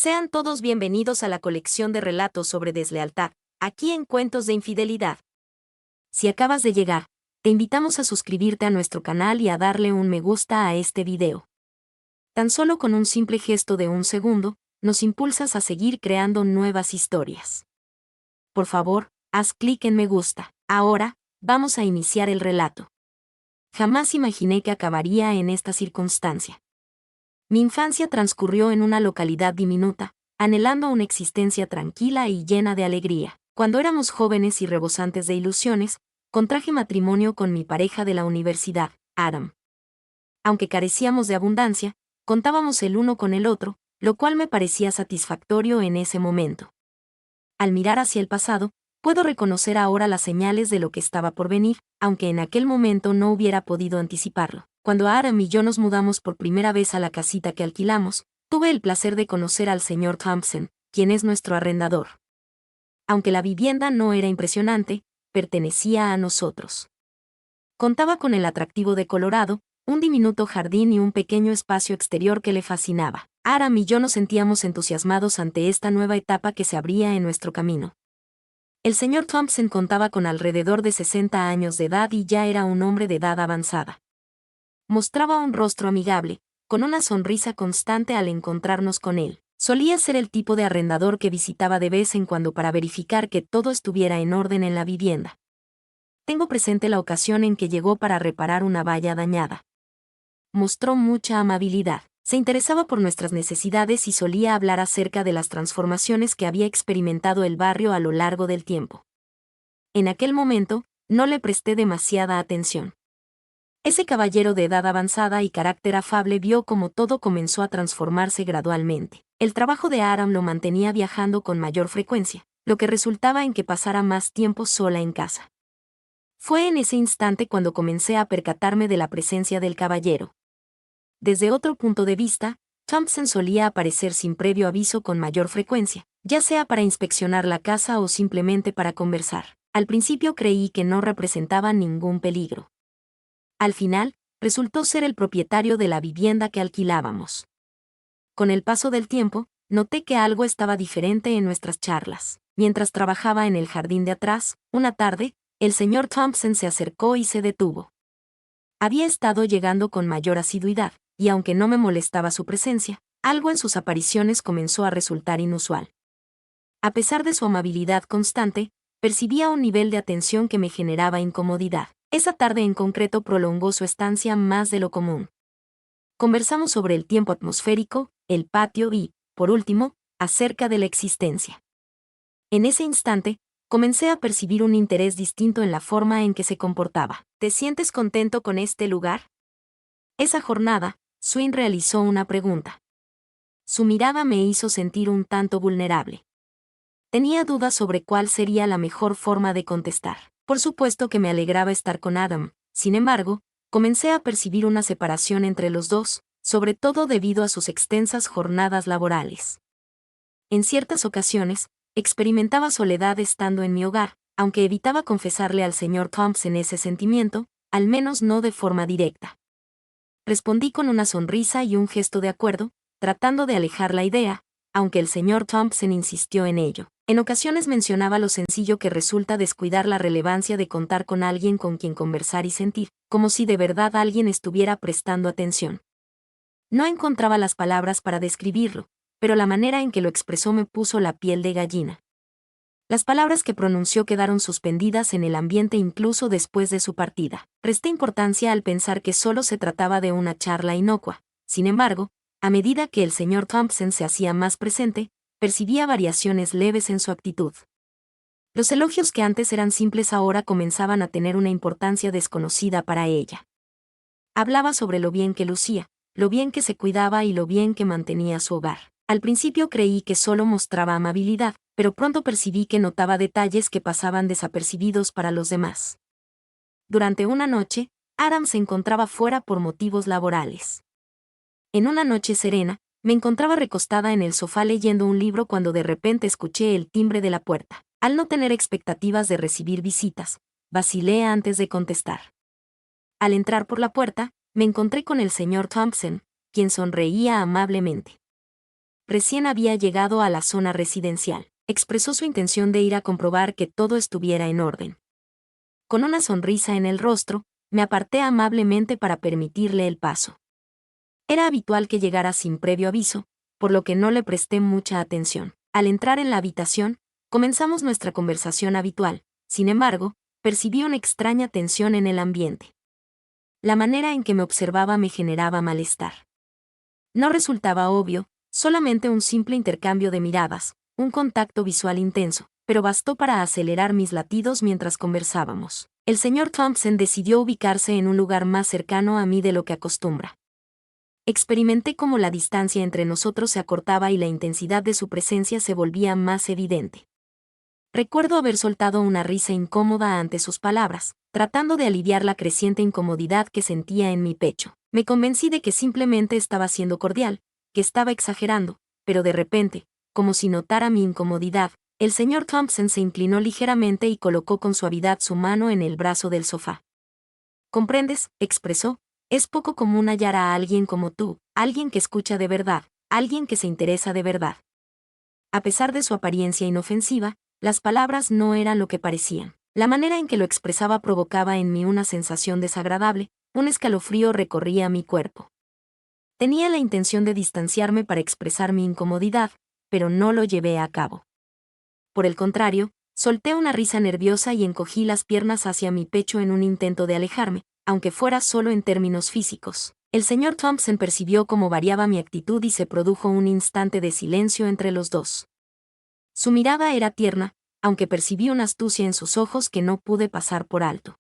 Sean todos bienvenidos a la colección de relatos sobre deslealtad, aquí en Cuentos de Infidelidad. Si acabas de llegar, te invitamos a suscribirte a nuestro canal y a darle un me gusta a este video. Tan solo con un simple gesto de un segundo, nos impulsas a seguir creando nuevas historias. Por favor, haz clic en me gusta. Ahora, vamos a iniciar el relato. Jamás imaginé que acabaría en esta circunstancia. Mi infancia transcurrió en una localidad diminuta, anhelando una existencia tranquila y llena de alegría. Cuando éramos jóvenes y rebosantes de ilusiones, contraje matrimonio con mi pareja de la universidad, Adam. Aunque carecíamos de abundancia, contábamos el uno con el otro, lo cual me parecía satisfactorio en ese momento. Al mirar hacia el pasado, puedo reconocer ahora las señales de lo que estaba por venir, aunque en aquel momento no hubiera podido anticiparlo. Cuando Adam y yo nos mudamos por primera vez a la casita que alquilamos, tuve el placer de conocer al señor Thompson, quien es nuestro arrendador. Aunque la vivienda no era impresionante, pertenecía a nosotros. Contaba con el atractivo de Colorado, un diminuto jardín y un pequeño espacio exterior que le fascinaba. Adam y yo nos sentíamos entusiasmados ante esta nueva etapa que se abría en nuestro camino. El señor Thompson contaba con alrededor de 60 años de edad y ya era un hombre de edad avanzada. Mostraba un rostro amigable, con una sonrisa constante al encontrarnos con él. Solía ser el tipo de arrendador que visitaba de vez en cuando para verificar que todo estuviera en orden en la vivienda. Tengo presente la ocasión en que llegó para reparar una valla dañada. Mostró mucha amabilidad. Se interesaba por nuestras necesidades y solía hablar acerca de las transformaciones que había experimentado el barrio a lo largo del tiempo. En aquel momento, no le presté demasiada atención. Ese caballero de edad avanzada y carácter afable vio cómo todo comenzó a transformarse gradualmente. El trabajo de Adam lo mantenía viajando con mayor frecuencia, lo que resultaba en que pasara más tiempo sola en casa. Fue en ese instante cuando comencé a percatarme de la presencia del caballero. Desde otro punto de vista, Thompson solía aparecer sin previo aviso con mayor frecuencia, ya sea para inspeccionar la casa o simplemente para conversar. Al principio creí que no representaba ningún peligro. Al final, resultó ser el propietario de la vivienda que alquilábamos. Con el paso del tiempo, noté que algo estaba diferente en nuestras charlas. Mientras trabajaba en el jardín de atrás, una tarde, el señor Thompson se acercó y se detuvo. Había estado llegando con mayor asiduidad, y aunque no me molestaba su presencia, algo en sus apariciones comenzó a resultar inusual. A pesar de su amabilidad constante, percibía un nivel de atención que me generaba incomodidad. Esa tarde en concreto prolongó su estancia más de lo común. Conversamos sobre el tiempo atmosférico, el patio y, por último, acerca de la existencia. En ese instante, comencé a percibir un interés distinto en la forma en que se comportaba. ¿Te sientes contento con este lugar? Esa jornada, Swin realizó una pregunta. Su mirada me hizo sentir un tanto vulnerable. Tenía dudas sobre cuál sería la mejor forma de contestar. Por supuesto que me alegraba estar con Adam, sin embargo, comencé a percibir una separación entre los dos, sobre todo debido a sus extensas jornadas laborales. En ciertas ocasiones, experimentaba soledad estando en mi hogar, aunque evitaba confesarle al señor Thompson ese sentimiento, al menos no de forma directa. Respondí con una sonrisa y un gesto de acuerdo, tratando de alejar la idea, aunque el señor Thompson insistió en ello. En ocasiones mencionaba lo sencillo que resulta descuidar la relevancia de contar con alguien con quien conversar y sentir, como si de verdad alguien estuviera prestando atención. No encontraba las palabras para describirlo, pero la manera en que lo expresó me puso la piel de gallina. Las palabras que pronunció quedaron suspendidas en el ambiente incluso después de su partida. Presté importancia al pensar que solo se trataba de una charla inocua. Sin embargo, a medida que el señor Thompson se hacía más presente, percibía variaciones leves en su actitud. Los elogios que antes eran simples ahora comenzaban a tener una importancia desconocida para ella. Hablaba sobre lo bien que lucía, lo bien que se cuidaba y lo bien que mantenía su hogar. Al principio creí que solo mostraba amabilidad, pero pronto percibí que notaba detalles que pasaban desapercibidos para los demás. Durante una noche, Adam se encontraba fuera por motivos laborales. En una noche serena, me encontraba recostada en el sofá leyendo un libro cuando de repente escuché el timbre de la puerta. Al no tener expectativas de recibir visitas, vacilé antes de contestar. Al entrar por la puerta, me encontré con el señor Thompson, quien sonreía amablemente. recién había llegado a la zona residencial. Expresó su intención de ir a comprobar que todo estuviera en orden. Con una sonrisa en el rostro, me aparté amablemente para permitirle el paso. Era habitual que llegara sin previo aviso, por lo que no le presté mucha atención. Al entrar en la habitación, comenzamos nuestra conversación habitual. Sin embargo, percibí una extraña tensión en el ambiente. La manera en que me observaba me generaba malestar. No resultaba obvio, solamente un simple intercambio de miradas, un contacto visual intenso, pero bastó para acelerar mis latidos mientras conversábamos. El señor Thompson decidió ubicarse en un lugar más cercano a mí de lo que acostumbra. Experimenté cómo la distancia entre nosotros se acortaba y la intensidad de su presencia se volvía más evidente. Recuerdo haber soltado una risa incómoda ante sus palabras, tratando de aliviar la creciente incomodidad que sentía en mi pecho. Me convencí de que simplemente estaba siendo cordial, que estaba exagerando, pero de repente, como si notara mi incomodidad, el señor Thompson se inclinó ligeramente y colocó con suavidad su mano en el brazo del sofá. «¿Comprendes?», expresó. «Es poco común hallar a alguien como tú, alguien que escucha de verdad, alguien que se interesa de verdad». A pesar de su apariencia inofensiva, las palabras no eran lo que parecían. La manera en que lo expresaba provocaba en mí una sensación desagradable, un escalofrío recorría mi cuerpo. Tenía la intención de distanciarme para expresar mi incomodidad, pero no lo llevé a cabo. Por el contrario, solté una risa nerviosa y encogí las piernas hacia mi pecho en un intento de alejarme, aunque fuera solo en términos físicos. El señor Thompson percibió cómo variaba mi actitud y se produjo un instante de silencio entre los dos. Su mirada era tierna, aunque percibí una astucia en sus ojos que no pude pasar por alto.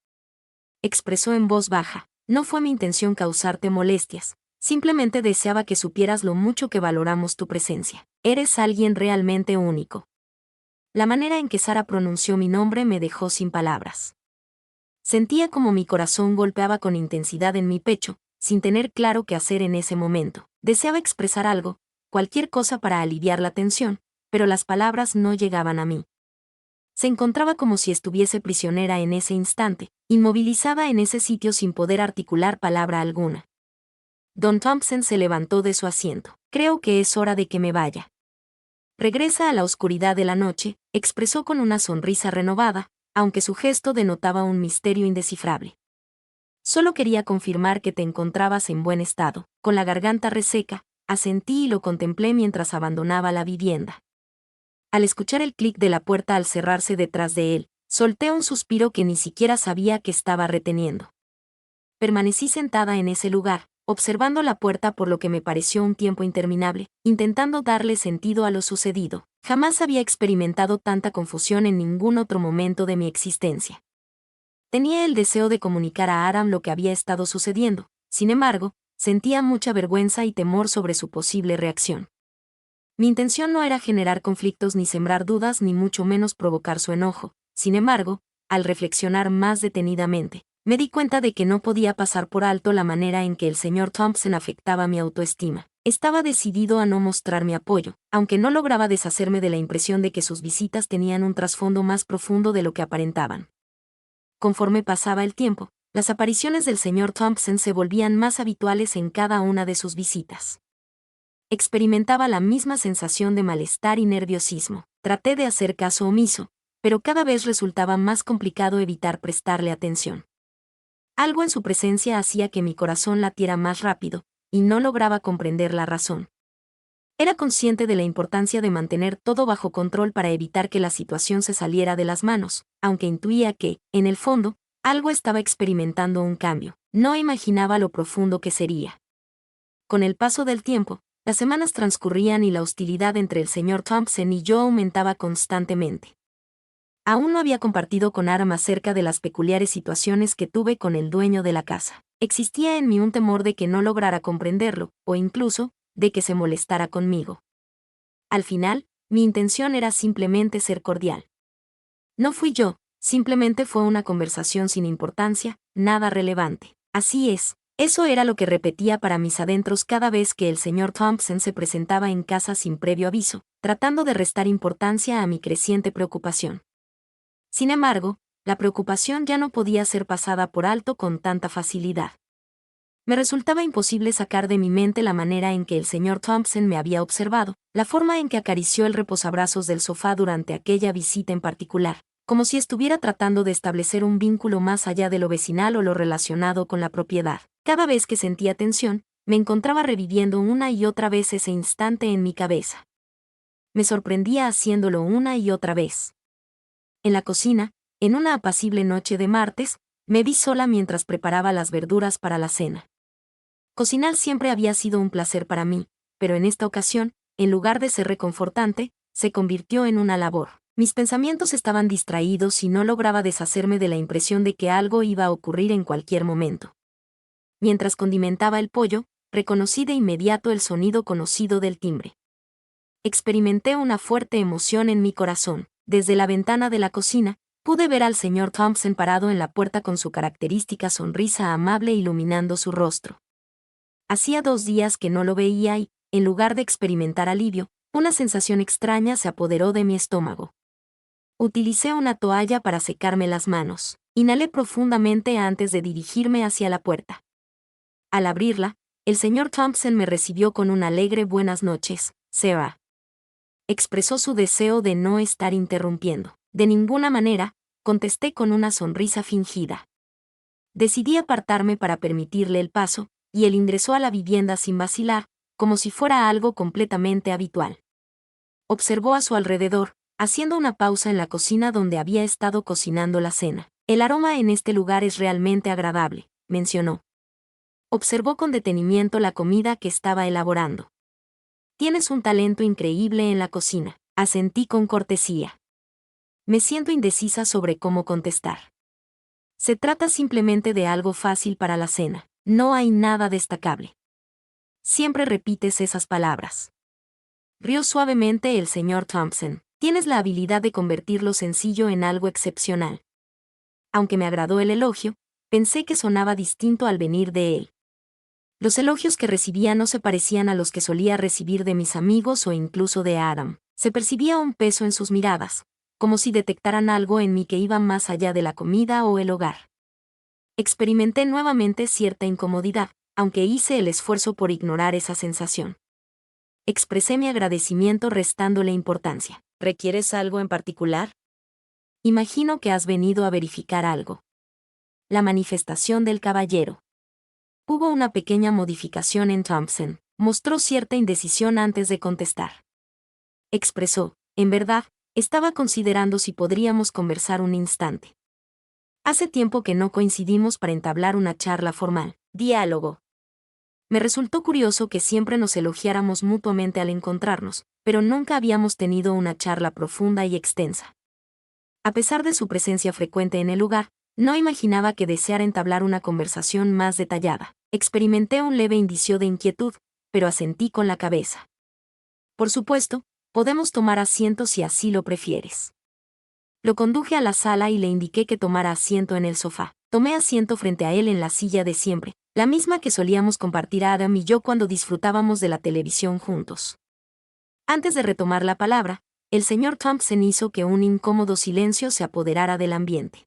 Expresó en voz baja: «No fue mi intención causarte molestias, simplemente deseaba que supieras lo mucho que valoramos tu presencia. Eres alguien realmente único». La manera en que Sara pronunció mi nombre me dejó sin palabras. Sentía como mi corazón golpeaba con intensidad en mi pecho, sin tener claro qué hacer en ese momento. Deseaba expresar algo, cualquier cosa para aliviar la tensión, pero las palabras no llegaban a mí. Se encontraba como si estuviese prisionera en ese instante, inmovilizada en ese sitio sin poder articular palabra alguna. Don Thompson se levantó de su asiento. «Creo que es hora de que me vaya». «Regresa a la oscuridad de la noche», expresó con una sonrisa renovada, aunque su gesto denotaba un misterio indescifrable. «Solo quería confirmar que te encontrabas en buen estado». Con la garganta reseca, asentí y lo contemplé mientras abandonaba la vivienda. Al escuchar el clic de la puerta al cerrarse detrás de él, solté un suspiro que ni siquiera sabía que estaba reteniendo. Permanecí sentada en ese lugar, observando la puerta por lo que me pareció un tiempo interminable, intentando darle sentido a lo sucedido. Jamás había experimentado tanta confusión en ningún otro momento de mi existencia. Tenía el deseo de comunicar a Aram lo que había estado sucediendo, sin embargo, sentía mucha vergüenza y temor sobre su posible reacción. Mi intención no era generar conflictos ni sembrar dudas ni mucho menos provocar su enojo. Sin embargo, al reflexionar más detenidamente, me di cuenta de que no podía pasar por alto la manera en que el señor Thompson afectaba mi autoestima. Estaba decidido a no mostrar mi apoyo, aunque no lograba deshacerme de la impresión de que sus visitas tenían un trasfondo más profundo de lo que aparentaban. Conforme pasaba el tiempo, las apariciones del señor Thompson se volvían más habituales en cada una de sus visitas. Experimentaba la misma sensación de malestar y nerviosismo. Traté de hacer caso omiso, pero cada vez resultaba más complicado evitar prestarle atención. Algo en su presencia hacía que mi corazón latiera más rápido, y no lograba comprender la razón. Era consciente de la importancia de mantener todo bajo control para evitar que la situación se saliera de las manos, aunque intuía que, en el fondo, algo estaba experimentando un cambio. No imaginaba lo profundo que sería. Con el paso del tiempo, las semanas transcurrían y la hostilidad entre el señor Thompson y yo aumentaba constantemente. Aún no había compartido con Aram acerca de las peculiares situaciones que tuve con el dueño de la casa. Existía en mí un temor de que no lograra comprenderlo, o incluso, de que se molestara conmigo. Al final, mi intención era simplemente ser cordial. No fui yo, simplemente fue una conversación sin importancia, nada relevante. Así es. Eso era lo que repetía para mis adentros cada vez que el señor Thompson se presentaba en casa sin previo aviso, tratando de restar importancia a mi creciente preocupación. Sin embargo, la preocupación ya no podía ser pasada por alto con tanta facilidad. Me resultaba imposible sacar de mi mente la manera en que el señor Thompson me había observado, la forma en que acarició el reposabrazos del sofá durante aquella visita en particular, como si estuviera tratando de establecer un vínculo más allá de lo vecinal o lo relacionado con la propiedad. Cada vez que sentía tensión, me encontraba reviviendo una y otra vez ese instante en mi cabeza. Me sorprendía haciéndolo una y otra vez. En la cocina, en una apacible noche de martes, me vi sola mientras preparaba las verduras para la cena. Cocinar siempre había sido un placer para mí, pero en esta ocasión, en lugar de ser reconfortante, se convirtió en una labor. Mis pensamientos estaban distraídos y no lograba deshacerme de la impresión de que algo iba a ocurrir en cualquier momento. Mientras condimentaba el pollo, reconocí de inmediato el sonido conocido del timbre. Experimenté una fuerte emoción en mi corazón. Desde la ventana de la cocina, pude ver al señor Thompson parado en la puerta con su característica sonrisa amable iluminando su rostro. Hacía 2 días que no lo veía y, en lugar de experimentar alivio, una sensación extraña se apoderó de mi estómago. Utilicé una toalla para secarme las manos. Inhalé profundamente antes de dirigirme hacia la puerta. Al abrirla, el señor Thompson me recibió con un alegre buenas noches, Sarah. Expresó su deseo de no estar interrumpiendo. De ninguna manera, contesté con una sonrisa fingida. Decidí apartarme para permitirle el paso, y él ingresó a la vivienda sin vacilar, como si fuera algo completamente habitual. Observó a su alrededor, haciendo una pausa en la cocina donde había estado cocinando la cena. El aroma en este lugar es realmente agradable, mencionó. Observó con detenimiento la comida que estaba elaborando. Tienes un talento increíble en la cocina, asentí con cortesía. Me siento indecisa sobre cómo contestar. Se trata simplemente de algo fácil para la cena. No hay nada destacable. Siempre repites esas palabras. Rió suavemente el señor Thompson. Tienes la habilidad de convertir lo sencillo en algo excepcional. Aunque me agradó el elogio, pensé que sonaba distinto al venir de él. Los elogios que recibía no se parecían a los que solía recibir de mis amigos o incluso de Adam. Se percibía un peso en sus miradas, como si detectaran algo en mí que iba más allá de la comida o el hogar. Experimenté nuevamente cierta incomodidad, aunque hice el esfuerzo por ignorar esa sensación. Expresé mi agradecimiento restándole importancia. ¿Requieres algo en particular? Imagino que has venido a verificar algo. La manifestación del caballero. Hubo una pequeña modificación en Thompson. Mostró cierta indecisión antes de contestar. Expresó, en verdad, estaba considerando si podríamos conversar un instante. Hace tiempo que no coincidimos para entablar una charla formal. Diálogo. Me resultó curioso que siempre nos elogiáramos mutuamente al encontrarnos, pero nunca habíamos tenido una charla profunda y extensa. A pesar de su presencia frecuente en el lugar, no imaginaba que deseara entablar una conversación más detallada. Experimenté un leve indicio de inquietud, pero asentí con la cabeza. Por supuesto, podemos tomar asiento si así lo prefieres. Lo conduje a la sala y le indiqué que tomara asiento en el sofá. Tomé asiento frente a él en la silla de siempre, la misma que solíamos compartir Adam y yo cuando disfrutábamos de la televisión juntos. Antes de retomar la palabra, el señor Thompson hizo que un incómodo silencio se apoderara del ambiente.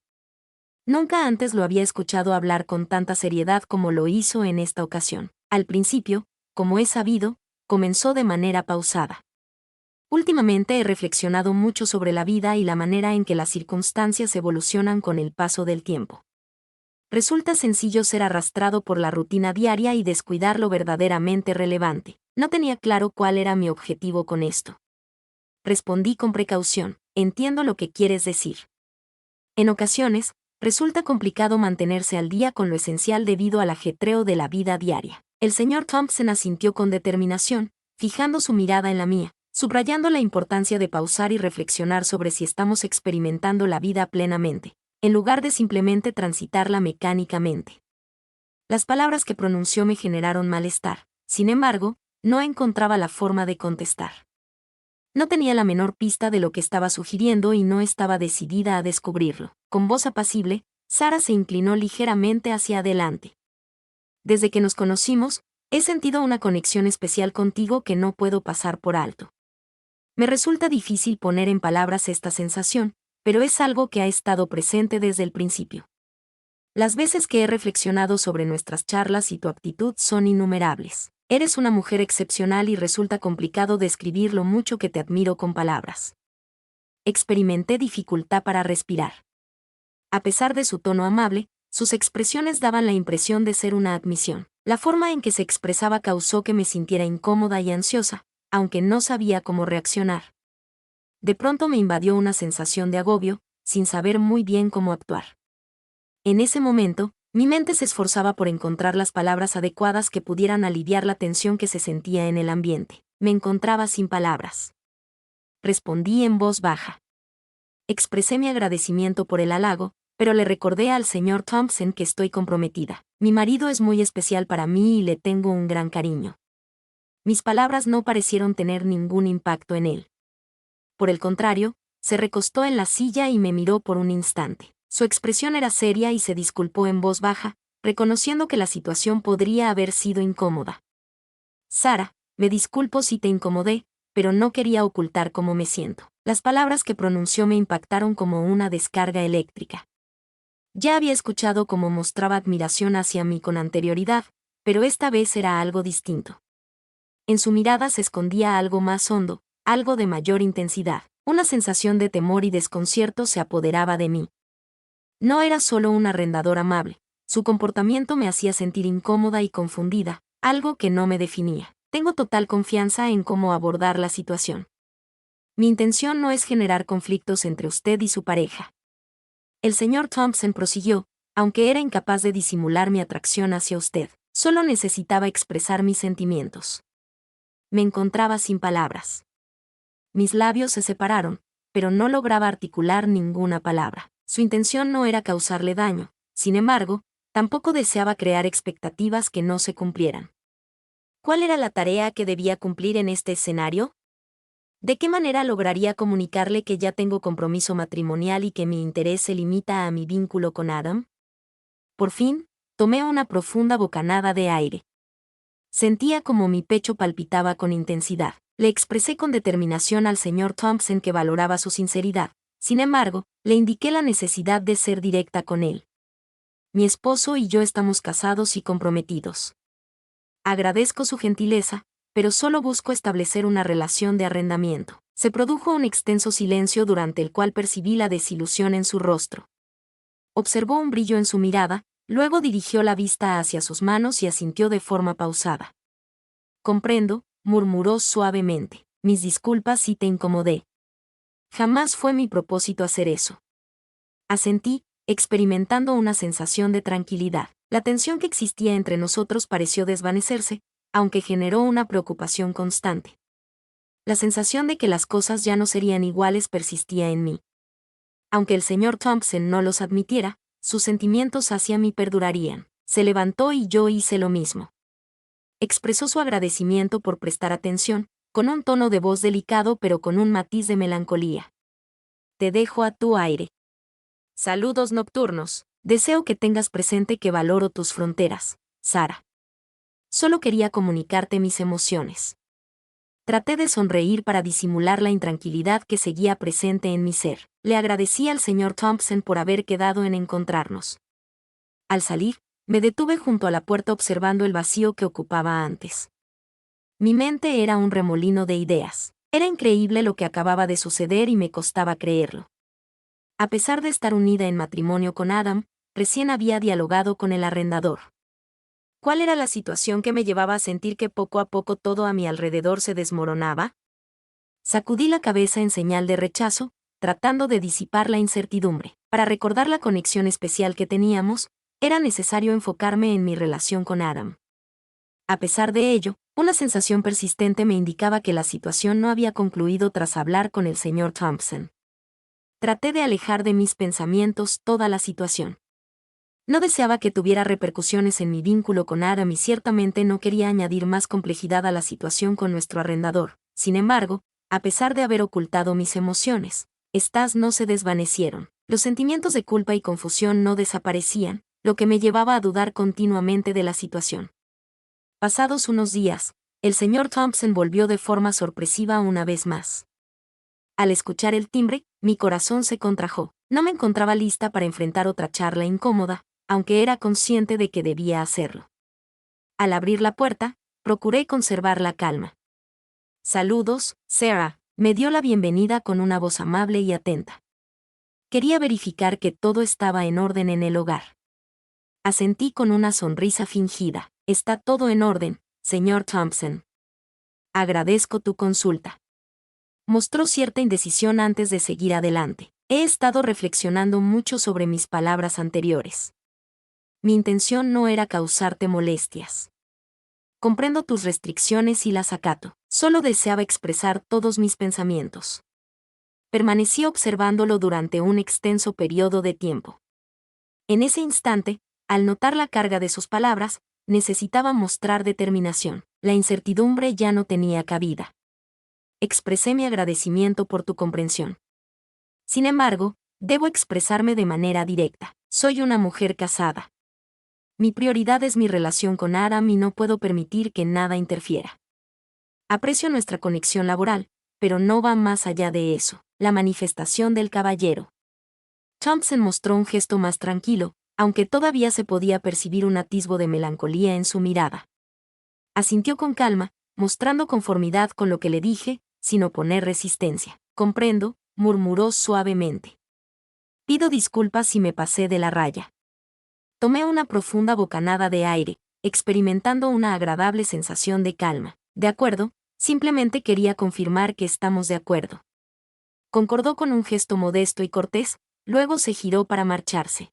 Nunca antes lo había escuchado hablar con tanta seriedad como lo hizo en esta ocasión. Al principio, como he sabido, comenzó de manera pausada. Últimamente he reflexionado mucho sobre la vida y la manera en que las circunstancias evolucionan con el paso del tiempo. Resulta sencillo ser arrastrado por la rutina diaria y descuidar lo verdaderamente relevante. No tenía claro cuál era mi objetivo con esto. Respondí con precaución, entiendo lo que quieres decir. En ocasiones, resulta complicado mantenerse al día con lo esencial debido al ajetreo de la vida diaria. El señor Thompson asintió con determinación, fijando su mirada en la mía, subrayando la importancia de pausar y reflexionar sobre si estamos experimentando la vida plenamente, en lugar de simplemente transitarla mecánicamente. Las palabras que pronunció me generaron malestar, sin embargo, no encontraba la forma de contestar. No tenía la menor pista de lo que estaba sugiriendo y no estaba decidida a descubrirlo. Con voz apacible, Sara se inclinó ligeramente hacia adelante. Desde que nos conocimos, he sentido una conexión especial contigo que no puedo pasar por alto. Me resulta difícil poner en palabras esta sensación, pero es algo que ha estado presente desde el principio. Las veces que he reflexionado sobre nuestras charlas y tu actitud son innumerables. Eres una mujer excepcional y resulta complicado describir lo mucho que te admiro con palabras. Experimenté dificultad para respirar. A pesar de su tono amable, sus expresiones daban la impresión de ser una admisión. La forma en que se expresaba causó que me sintiera incómoda y ansiosa, aunque no sabía cómo reaccionar. De pronto me invadió una sensación de agobio, sin saber muy bien cómo actuar. En ese momento, mi mente se esforzaba por encontrar las palabras adecuadas que pudieran aliviar la tensión que se sentía en el ambiente. Me encontraba sin palabras. Respondí en voz baja. Expresé mi agradecimiento por el halago, pero le recordé al señor Thompson que estoy comprometida. Mi marido es muy especial para mí y le tengo un gran cariño. Mis palabras no parecieron tener ningún impacto en él. Por el contrario, se recostó en la silla y me miró por un instante. Su expresión era seria y se disculpó en voz baja, reconociendo que la situación podría haber sido incómoda. Sara, me disculpo si te incomodé, pero no quería ocultar cómo me siento. Las palabras que pronunció me impactaron como una descarga eléctrica. Ya había escuchado cómo mostraba admiración hacia mí con anterioridad, pero esta vez era algo distinto. En su mirada se escondía algo más hondo, algo de mayor intensidad. Una sensación de temor y desconcierto se apoderaba de mí. No era solo un arrendador amable, su comportamiento me hacía sentir incómoda y confundida, algo que no me definía. Tengo total confianza en cómo abordar la situación. Mi intención no es generar conflictos entre usted y su pareja. El señor Thompson prosiguió, aunque era incapaz de disimular mi atracción hacia usted, solo necesitaba expresar mis sentimientos. Me encontraba sin palabras. Mis labios se separaron, pero no lograba articular ninguna palabra. Su intención no era causarle daño, sin embargo, tampoco deseaba crear expectativas que no se cumplieran. ¿Cuál era la tarea que debía cumplir en este escenario? ¿De qué manera lograría comunicarle que ya tengo compromiso matrimonial y que mi interés se limita a mi vínculo con Adam? Por fin, tomé una profunda bocanada de aire. Sentía como mi pecho palpitaba con intensidad. Le expresé con determinación al señor Thompson que valoraba su sinceridad. Sin embargo, le indiqué la necesidad de ser directa con él. Mi esposo y yo estamos casados y comprometidos. Agradezco su gentileza, pero solo busco establecer una relación de arrendamiento. Se produjo un extenso silencio durante el cual percibí la desilusión en su rostro. Observó un brillo en su mirada, luego dirigió la vista hacia sus manos y asintió de forma pausada. Comprendo, murmuró suavemente. Mis disculpas si te incomodé. Jamás fue mi propósito hacer eso. Asentí, experimentando una sensación de tranquilidad. La tensión que existía entre nosotros pareció desvanecerse, aunque generó una preocupación constante. La sensación de que las cosas ya no serían iguales persistía en mí. Aunque el señor Thompson no los admitiera, sus sentimientos hacia mí perdurarían. Se levantó y yo hice lo mismo. Expresó su agradecimiento por prestar atención, con un tono de voz delicado pero con un matiz de melancolía. Te dejo a tu aire. Saludos nocturnos. Deseo que tengas presente que valoro tus fronteras, Sara. Solo quería comunicarte mis emociones. Traté de sonreír para disimular la intranquilidad que seguía presente en mi ser. Le agradecí al señor Thompson por haber quedado en encontrarnos. Al salir, me detuve junto a la puerta observando el vacío que ocupaba antes. Mi mente era un remolino de ideas. Era increíble lo que acababa de suceder y me costaba creerlo. A pesar de estar unida en matrimonio con Adam, recién había dialogado con el arrendador. ¿Cuál era la situación que me llevaba a sentir que poco a poco todo a mi alrededor se desmoronaba? Sacudí la cabeza en señal de rechazo, tratando de disipar la incertidumbre. Para recordar la conexión especial que teníamos, era necesario enfocarme en mi relación con Adam. A pesar de ello, una sensación persistente me indicaba que la situación no había concluido tras hablar con el señor Thompson. Traté de alejar de mis pensamientos toda la situación. No deseaba que tuviera repercusiones en mi vínculo con Adam y ciertamente no quería añadir más complejidad a la situación con nuestro arrendador. Sin embargo, a pesar de haber ocultado mis emociones, estas no se desvanecieron. Los sentimientos de culpa y confusión no desaparecían, lo que me llevaba a dudar continuamente de la situación. Pasados unos días, el señor Thompson volvió de forma sorpresiva una vez más. Al escuchar el timbre, mi corazón se contrajo. No me encontraba lista para enfrentar otra charla incómoda, aunque era consciente de que debía hacerlo. Al abrir la puerta, procuré conservar la calma. «Saludos, Sarah», me dio la bienvenida con una voz amable y atenta. Quería verificar que todo estaba en orden en el hogar. Asentí con una sonrisa fingida. «Está todo en orden, señor Thompson. Agradezco tu consulta». Mostró cierta indecisión antes de seguir adelante. «He estado reflexionando mucho sobre mis palabras anteriores. Mi intención no era causarte molestias. Comprendo tus restricciones y las acato. Solo deseaba expresar todos mis pensamientos». Permanecí observándolo durante un extenso periodo de tiempo. En ese instante, al notar la carga de sus palabras, necesitaba mostrar determinación. La incertidumbre ya no tenía cabida. Expresé mi agradecimiento por tu comprensión. Sin embargo, debo expresarme de manera directa. Soy una mujer casada. Mi prioridad es mi relación con Aram y no puedo permitir que nada interfiera. Aprecio nuestra conexión laboral, pero no va más allá de eso. La manifestación del caballero. Thompson mostró un gesto más tranquilo, aunque todavía se podía percibir un atisbo de melancolía en su mirada. Asintió con calma, mostrando conformidad con lo que le dije, sin oponer resistencia. «Comprendo», murmuró suavemente. «Pido disculpas si me pasé de la raya». Tomé una profunda bocanada de aire, experimentando una agradable sensación de calma. «De acuerdo, simplemente quería confirmar que estamos de acuerdo». Concordó con un gesto modesto y cortés, luego se giró para marcharse.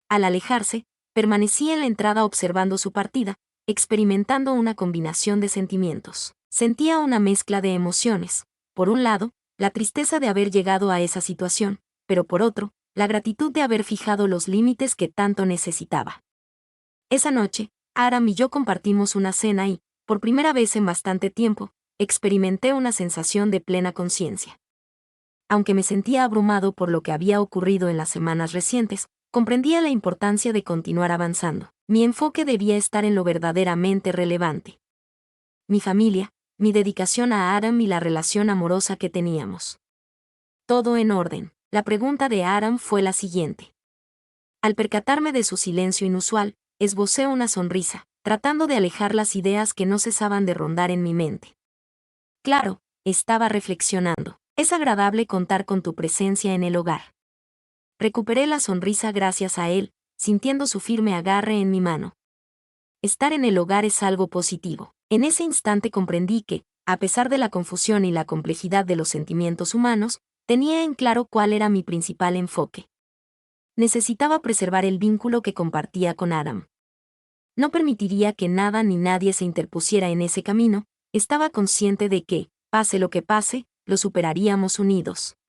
Al alejarse, permanecí en la entrada observando su partida, experimentando una combinación de sentimientos. Sentía una mezcla de emociones. Por un lado, la tristeza de haber llegado a esa situación, pero por otro, la gratitud de haber fijado los límites que tanto necesitaba. Esa noche, Aram y yo compartimos una cena y, por primera vez en bastante tiempo, experimenté una sensación de plena conciencia. Aunque me sentía abrumado por lo que había ocurrido en las semanas recientes, comprendía la importancia de continuar avanzando. Mi enfoque debía estar en lo verdaderamente relevante. Mi familia, mi dedicación a Aram y la relación amorosa que teníamos. Todo en orden. La pregunta de Aram fue la siguiente. Al percatarme de su silencio inusual, esbocé una sonrisa, tratando de alejar las ideas que no cesaban de rondar en mi mente. Claro, estaba reflexionando. Es agradable contar con tu presencia en el hogar. Recuperé la sonrisa gracias a él, sintiendo su firme agarre en mi mano. Estar en el hogar es algo positivo. En ese instante comprendí que, a pesar de la confusión y la complejidad de los sentimientos humanos, tenía en claro cuál era mi principal enfoque. Necesitaba preservar el vínculo que compartía con Aram. No permitiría que nada ni nadie se interpusiera en ese camino, estaba consciente de que, pase lo que pase, lo superaríamos unidos.